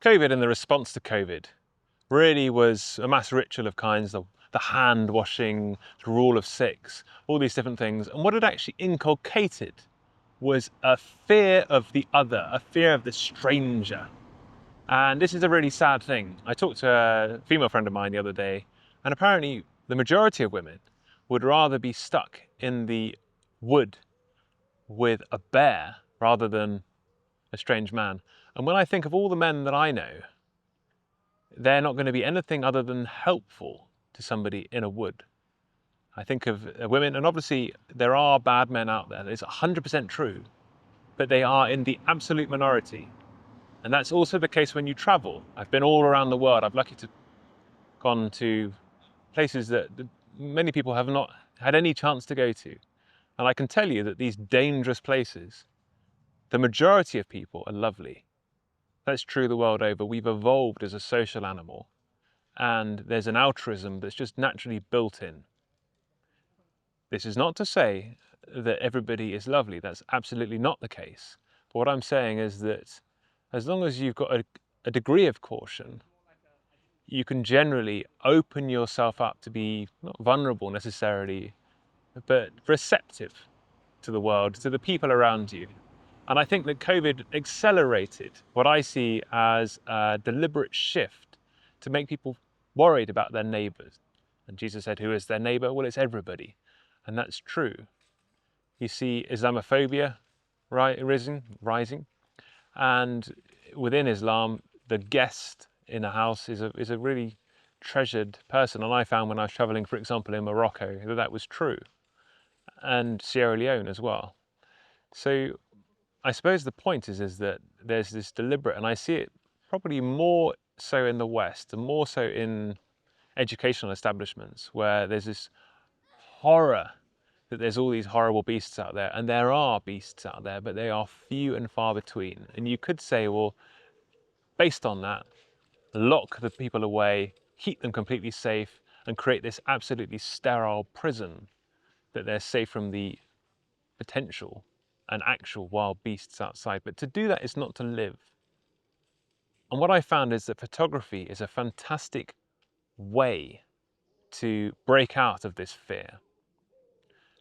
COVID and the response to COVID really was a mass ritual of kinds, the hand washing, the rule of six, all these different things. And what it actually inculcated was a fear of the other, a fear of the stranger. And this is a really sad thing. I talked to a female friend of mine the other day, and apparently the majority of women would rather be stuck in the wood with a bear rather than a strange man. And when I think of all the men that I know, they're not going to be anything other than helpful to somebody in a wood. I think of women, and obviously there are bad men out there. It's 100% true, but they are in the absolute minority. And that's also the case when you travel. I've been all around the world. I've lucky to gone to places that many people have not had any chance to go to. And I can tell you that these dangerous places, the majority of people are lovely. That's true the world over. We've evolved as a social animal, and there's an altruism that's just naturally built in. This is not to say that everybody is lovely. That's absolutely not the case. But what I'm saying is that as long as you've got a degree of caution, you can generally open yourself up to be not vulnerable necessarily, but receptive to the world, to the people around you. And I think that COVID accelerated what I see as a deliberate shift to make people worried about their neighbors. And Jesus said, who is their neighbor? Well, it's everybody. And that's true. You see Islamophobia rising. And within Islam, the guest in a house is a really treasured person. And I found when I was traveling, for example, in Morocco, that was true. And Sierra Leone as well. So I suppose the point is that there's this deliberate, and I see it probably more so in the West and more so in educational establishments, where there's this horror that there's all these horrible beasts out there, and there are beasts out there, but they are few and far between. And you could say, well, based on that, lock the people away, keep them completely safe, and create this absolutely sterile prison that they're safe from the potential and actual wild beasts outside. But to do that is not to live. And what I found is that photography is a fantastic way to break out of this fear.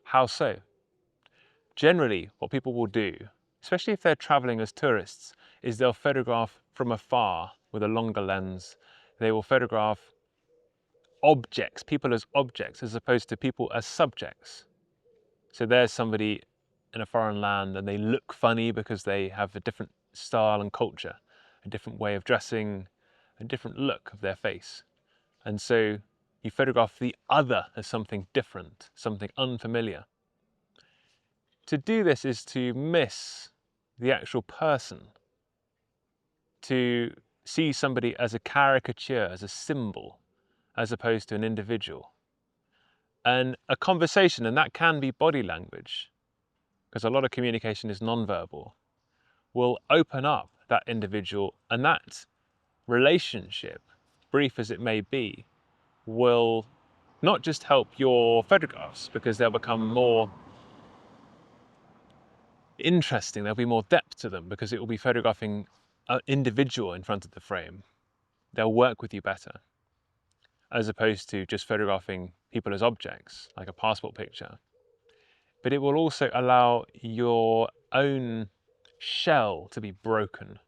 How so? Generally, what people will do, especially if they're traveling as tourists, is they'll photograph from afar with a longer lens. They will photograph objects, people as objects, as opposed to people as subjects. So there's somebody in a foreign land and they look funny because they have a different style and culture, a different way of dressing, a different look of their face. And so you photograph the other as something different, something unfamiliar. To do this is to miss the actual person, to see somebody as a caricature, as a symbol, as opposed to an individual. And a conversation, and that can be body language, because a lot of communication is non-verbal, will open up that individual, and that relationship, brief as it may be, will not just help your photographs, because they'll become more interesting, there'll be more depth to them, because it will be photographing an individual in front of the frame. They'll work with you better, as opposed to just photographing people as objects, like a passport picture. But it will also allow your own shell to be broken,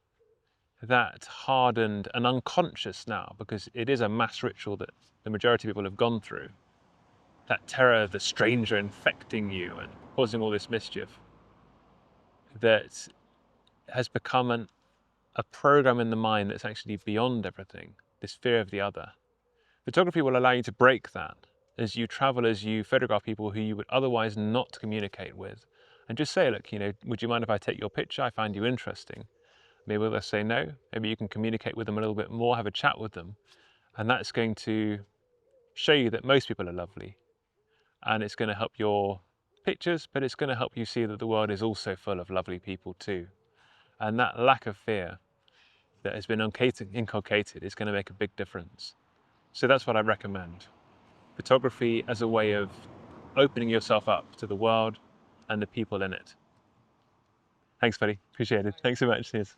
that hardened and unconscious now, because it is a mass ritual that the majority of people have gone through. That terror of the stranger infecting you and causing all this mischief, that has become a program in the mind that's actually beyond everything, this fear of the other. Photography will allow you to break that as you travel, as you photograph people who you would otherwise not communicate with. And just say, look, would you mind if I take your picture? I find you interesting. Maybe they'll say no. Maybe you can communicate with them a little bit more, have a chat with them. And that's going to show you that most people are lovely. And it's going to help your pictures, but it's going to help you see that the world is also full of lovely people too. And that lack of fear that has been inculcated is going to make a big difference. So that's what I recommend. Photography as a way of opening yourself up to the world and the people in it. Thanks, buddy. Appreciate it. Thanks so much. Cheers.